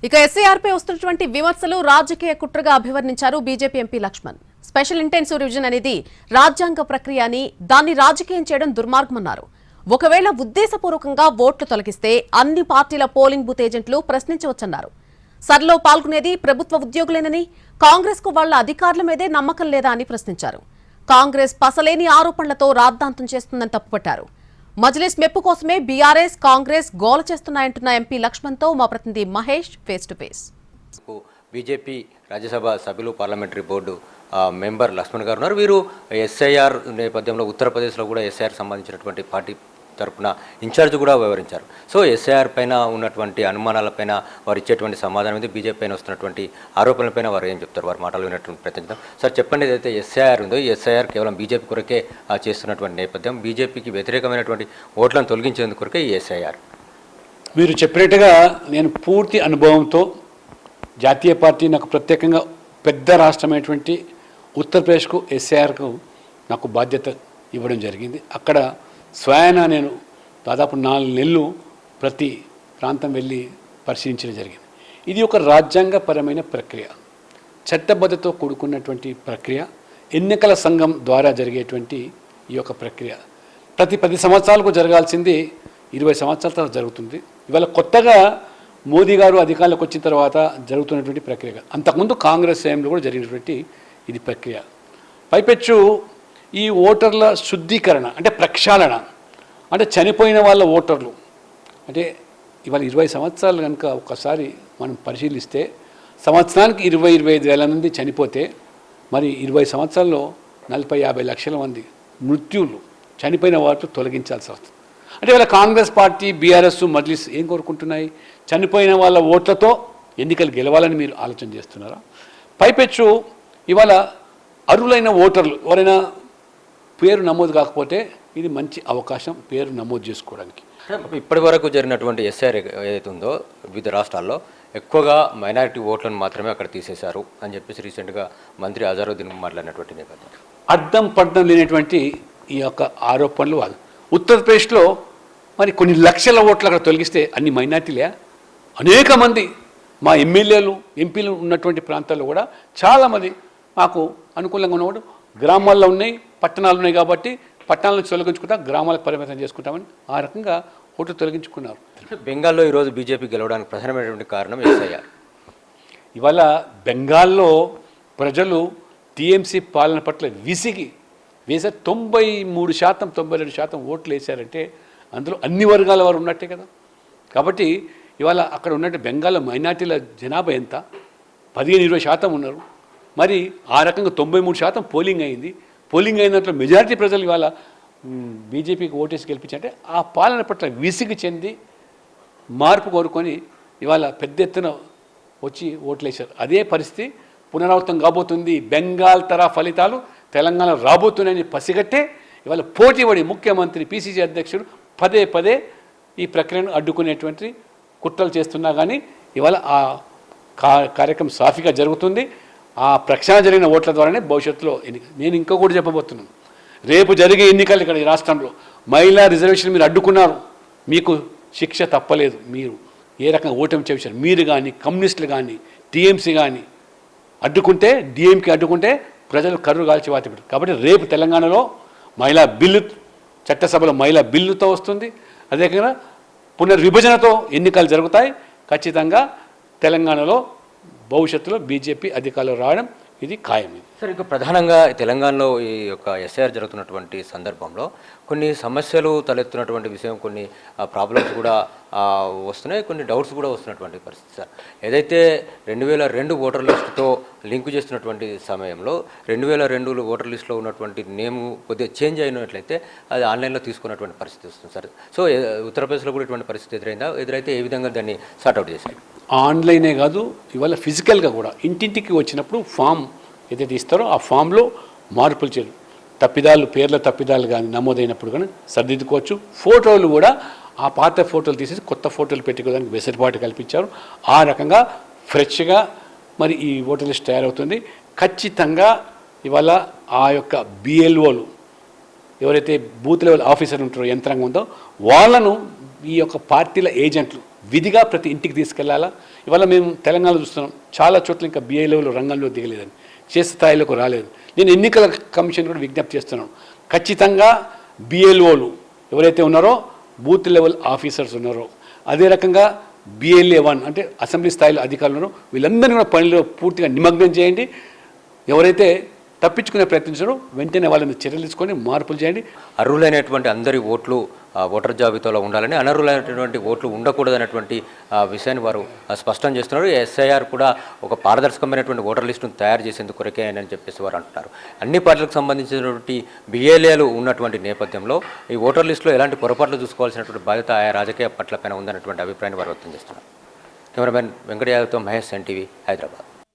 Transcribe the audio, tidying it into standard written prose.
ఇక ఎస్ఐఆర్ పై వస్తున్నటువంటి విమర్శలు రాజకీయ కుట్రగా అభివర్ణించారు BJP MP Laxman. Special intensive revision అనేది రాజ్యాంగ ప్రక్రియ అని, దాన్ని రాజకీయం చేయడం దుర్మార్గమన్నారు. ఒకవేళ ఉద్దేశపూర్వకంగా ఓట్లు తొలగిస్తే అన్ని పార్టీల పోలింగ్ బూత్ ఏజెంట్లు ప్రశ్నించవచ్చన్నారు. సర్లో పాల్గొనేది ప్రభుత్వ ఉద్యోగులేనని, కాంగ్రెస్ కు వాళ్ల అధికారుల మీదే నమ్మకం లేదా అని ప్రశ్నించారు. కాంగ్రెస్ పసలేని ఆరోపణలతో రాద్ధాంతం చేస్తుందని తప్పుపట్టారు. మజ్లిస్ మెప్పు కోసమే బీఆర్ఎస్ కాంగ్రెస్ గోల చేస్తున్నాయంటున్న ఎంపీ లక్ష్మణ్తో మా ప్రతినిధి Mahesh face to face. BJP Rajya Sabha సభ్యులు పార్లమెంటరీ బోర్డు మెంబర్ లక్ష్మణ్ గారు ఉన్నారు. వీరు ఎస్ఐఆర్ నేపథ్యంలో ఉత్తరప్రదేశ్లో కూడా ఎస్ఐఆర్ సంబంధించినటువంటి పార్టీ తరఫున ఇన్ఛార్జ్ కూడా వివరించారు. సో ఎస్ఐఆర్ పైన ఉన్నటువంటి అనుమానాలపైన వారు ఇచ్చేటువంటి సమాధానం ఇది, బీజేపీ పైన వస్తున్నటువంటి ఆరోపణలపైన వారు ఏం చెప్తారు, వారి మాటలు వినటువంటి ప్రయత్నిద్దాం. సార్ చెప్పండి, ఏదైతే ఎస్ఐఆర్ ఉందో ఈ ఎస్ఐఆర్ కేవలం బీజేపీ కొరకే చేస్తున్నటువంటి నేపథ్యం, బీజేపీకి వ్యతిరేకమైనటువంటి ఓట్లను తొలగించేందుకు కొరకే ఈ ఎస్ఐఆర్. మీరు చెప్పినట్టుగా నేను పూర్తి అనుభవంతో జాతీయ పార్టీ నాకు ప్రత్యేకంగా పెద్ద రాష్ట్రమైనటువంటి ఉత్తరప్రదేశ్కు ఎస్ఐఆర్కు నాకు బాధ్యత ఇవ్వడం జరిగింది. అక్కడ స్వయాన నేను దాదాపు 4 నెలలు ప్రతి ప్రాంతం వెళ్ళి పరిశీలించడం జరిగింది. ఇది ఒక రాజ్యాంగపరమైన ప్రక్రియ, చట్టబద్ధతో కూడుకున్నటువంటి ప్రక్రియ, ఎన్నికల సంఘం ద్వారా జరిగేటువంటి ఈ యొక్క ప్రక్రియ. ప్రతి 10 సంవత్సరాలకు జరగాల్సింది 20 సంవత్సరాల తర్వాత జరుగుతుంది. ఇవాళ కొత్తగా మోదీ గారు అధికారంలోకి వచ్చిన తర్వాత జరుగుతున్నటువంటి ప్రక్రియ, అంతకుముందు కాంగ్రెస్ హయాంలో కూడా జరిగినటువంటి ఇది ప్రక్రియ. పైపెచ్చు ఈ ఓటర్ల శుద్ధీకరణ అంటే ప్రక్షాళన, అంటే చనిపోయిన వాళ్ళ ఓటర్లు, అంటే ఇవాళ 20 సంవత్సరాలు కనుక ఒకసారి మనం పరిశీలిస్తే సంవత్సరానికి 20-25 వేల మంది చనిపోతే మరి 20 సంవత్సరాల్లో 40-50 లక్షల మంది మృత్యులు చనిపోయిన వాటిని తొలగించాల్సి వస్తుంది. అంటే ఇవాళ కాంగ్రెస్ పార్టీ, బీఆర్ఎస్, మజ్లిస్ ఏం కోరుకుంటున్నాయి? చనిపోయిన వాళ్ళ ఓట్లతో ఎన్నికలు గెలవాలని మీరు ఆలోచన చేస్తున్నారా? పైపెచ్చు ఇవాళ అర్హులైన ఓటర్లు ఎవరైనా పేరు నమోదు కాకపోతే ఇది మంచి అవకాశం పేరు నమోదు చేసుకోవడానికి. ఇప్పటి వరకు జరిగినటువంటి ఎస్ఐఆర్ ఏదైతే ఉందో వివిధ రాష్ట్రాల్లో ఎక్కువగా మైనారిటీ ఓట్లను మాత్రమే అక్కడ తీసేశారు అని చెప్పేసి రీసెంట్గా మంత్రి అజారుద్దీన్ మాట్లాడినటువంటి నేపథ్యం, అర్థం పడ్డం లేనటువంటి ఈ యొక్క ఆరోపణలు. వాళ్ళు ఉత్తరప్రదేశ్లో మరి కొన్ని లక్షల ఓట్లు అక్కడ తొలగిస్తే అన్ని మైనారిటీలే. అనేక మంది మా ఎమ్మెల్యేలు, ఎంపీలు ఉన్నటువంటి ప్రాంతాల్లో కూడా చాలామంది మాకు అనుకూలంగా ఉన్నవాడు గ్రామాల్లో ఉన్నాయి, పట్టణాలు ఉన్నాయి కాబట్టి పట్టణాల నుంచి తొలగించుకుంటాం, గ్రామాలకు పరిమితం చేసుకుంటామని ఆ రకంగా ఓట్లు తొలగించుకున్నారు. బెంగాల్లో ఈరోజు బీజేపీ గెలవడానికి ప్రధానమైనటువంటి కారణం ఎస్ఐఆర్. ఇవాళ బెంగాల్లో ప్రజలు టీఎంసీ పాలన పట్ల విసిగి వేసారు. 93%, 92% ఓట్లు వేశారంటే అందులో అన్ని వర్గాల వారు ఉన్నట్టే కదా. కాబట్టి ఇవాళ అక్కడ ఉన్నట్టు బెంగాల్లో మైనార్టీల జనాభా ఎంత? 15-20% ఉన్నారు. మరి ఆ రకంగా 93% పోలింగ్ అయింది. పోలింగ్ అయిన దాంట్లో మెజారిటీ ప్రజలు ఇవాళ బీజేపీకి ఓటేసి గెలిపించారంటే ఆ పాలన పట్ల విసిగి చెంది మార్పు కోరుకొని ఇవాళ పెద్ద ఎత్తున వచ్చి ఓట్లేశారు. అదే పరిస్థితి పునరావృతం కాబోతుంది. బెంగాల్ తరహా ఫలితాలు తెలంగాణ రాబోతున్నాయని పసిగట్టే ఇవాళ పోటీపడి ముఖ్యమంత్రి, పిసిసి అధ్యక్షుడు పదే ఈ ప్రక్రియను అడ్డుకునేటువంటి కుట్రలు చేస్తున్నా కానీ ఇవాళ ఆ కార్యక్రమం సాఫీగా జరుగుతుంది. ఆ ప్రక్షాళన జరిగిన ఓట్ల ద్వారానే భవిష్యత్తులో నేను ఇంకొకటి చెప్పబోతున్నాను. రేపు జరిగే ఎన్నికలు ఇక్కడ ఈ రాష్ట్రంలో మహిళా రిజర్వేషన్ మీరు అడ్డుకున్నారు, మీకు శిక్ష తప్పలేదు. మీరు ఏ రకంగా ఓటమి చేశారు, మీరు కానీ కమ్యూనిస్టులు కానీ టీఎంసీ కానీ అడ్డుకుంటే, డిఎంకే అడ్డుకుంటే ప్రజలు కర్రు కాల్చి వాత పెట్టారు. కాబట్టి రేపు తెలంగాణలో మహిళా బిల్లు, చట్టసభలో మహిళా బిల్లుతో వస్తుంది. అదేవిధంగా పునర్విభజనతో ఎన్నికలు జరుగుతాయి. ఖచ్చితంగా తెలంగాణలో భవిష్యత్తులో బీజేపీ అధికారంలో రావడం ఇది ఖాయం. సార్, ఇక ప్రధానంగా తెలంగాణలో ఈ యొక్క ఎస్ఐఆర్ జరుగుతున్నటువంటి సందర్భంలో కొన్ని సమస్యలు తలెత్తున్నటువంటి విషయం, కొన్ని ప్రాబ్లమ్స్ కూడా వస్తున్నాయి, కొన్ని డౌట్స్ కూడా వస్తున్నటువంటి పరిస్థితి. సార్, ఏదైతే 2002 ఓటర్ లిస్టుతో లింకు చేస్తున్నటువంటి సమయంలో 2002 ఓటర్ లిస్టులో ఉన్నటువంటి నేమ్ కొద్దిగా చేంజ్ అయినట్లయితే అది ఆన్లైన్లో తీసుకున్నటువంటి పరిస్థితి వస్తుంది సార్. సో ఉత్తరప్రదేశ్లో కూడా ఇటువంటి పరిస్థితి ఎదురైతే ఏ విధంగా దాన్ని సార్ట్అవుట్ చేశారు? ఆన్లైనే కాదు, ఇవాళ ఫిజికల్గా కూడా ఇంటింటికి వచ్చినప్పుడు ఫామ్ ఏదైతే ఇస్తారో ఆ ఫామ్లో మార్పులు చేయరు. తప్పిదాలు, పేర్ల తప్పిదాలు కానీ నమోదైనప్పుడు కానీ సరిదిద్దుకోవచ్చు. ఫోటోలు కూడా ఆ పాత ఫోటోలు తీసేసి కొత్త ఫోటోలు పెట్టుకోవడానికి వెసులుబాటు కల్పించారు. ఆ రకంగా ఫ్రెష్గా మరి ఈ ఓటర్ లిస్ట్ తయారవుతుంది. ఖచ్చితంగా ఇవాళ ఆ యొక్క బిఎల్ఓలు ఎవరైతే బూత్ లెవెల్ ఆఫీసర్ ఉంటారో, యంత్రాంగం ఉందో వాళ్ళను ఈ యొక్క పార్టీల ఏజెంట్లు విధిగా ప్రతి ఇంటికి తీసుకెళ్లాలా. ఇవాళ మేము తెలంగాణలో చూస్తున్నాం చాలా చోట్ల ఇంకా బిఏ లెవెల్ రంగంలో దిగలేదని, చేసే స్థాయిలోకి రాలేదు. నేను ఎన్నికల కమిషన్ కూడా విజ్ఞప్తి చేస్తున్నాను, ఖచ్చితంగా బిఎల్ఓలు ఎవరైతే ఉన్నారో బూత్ లెవెల్ ఆఫీసర్స్ ఉన్నారో, అదే రకంగా BLA1 అంటే అసెంబ్లీ స్థాయిలో అధికారులు ఉన్నారో వీళ్ళందరినీ కూడా పనిలో పూర్తిగా నిమగ్నం చేయండి. ఎవరైతే తప్పించుకునే ప్రయత్నించారో వెంటనే వాళ్ళ మీద చర్యలు తీసుకొని మార్పులు చేయండి. అర్హులైనటువంటి అందరి ఓట్లు ఓటర్ జాబితాలో ఉండాలని, అనర్హులైనటువంటి ఓట్లు ఉండకూడదనేటువంటి విషయాన్ని వారు స్పష్టం చేస్తున్నారు. SIR కూడా ఒక పారదర్శకమైనటువంటి ఓటర్ లిస్టును తయారు చేసేందుకు కొరకే అని చెప్పేసి వారు అంటున్నారు. అన్ని పార్టీలకు సంబంధించినటువంటి BLAలు ఉన్నటువంటి నేపథ్యంలో ఈ ఓటర్ లిస్టులో ఎలాంటి పొరపాట్లు చూసుకోవాల్సినటువంటి బాధ్యత ఆయా రాజకీయ పట్ల పైన ఉందన్నటువంటి అభిప్రాయాన్ని వారు వ్యక్తం చేస్తున్నారు. కెమెరామెన్ వెంకట యాదవ్తో మహేష్, NTV, హైదరాబాద్.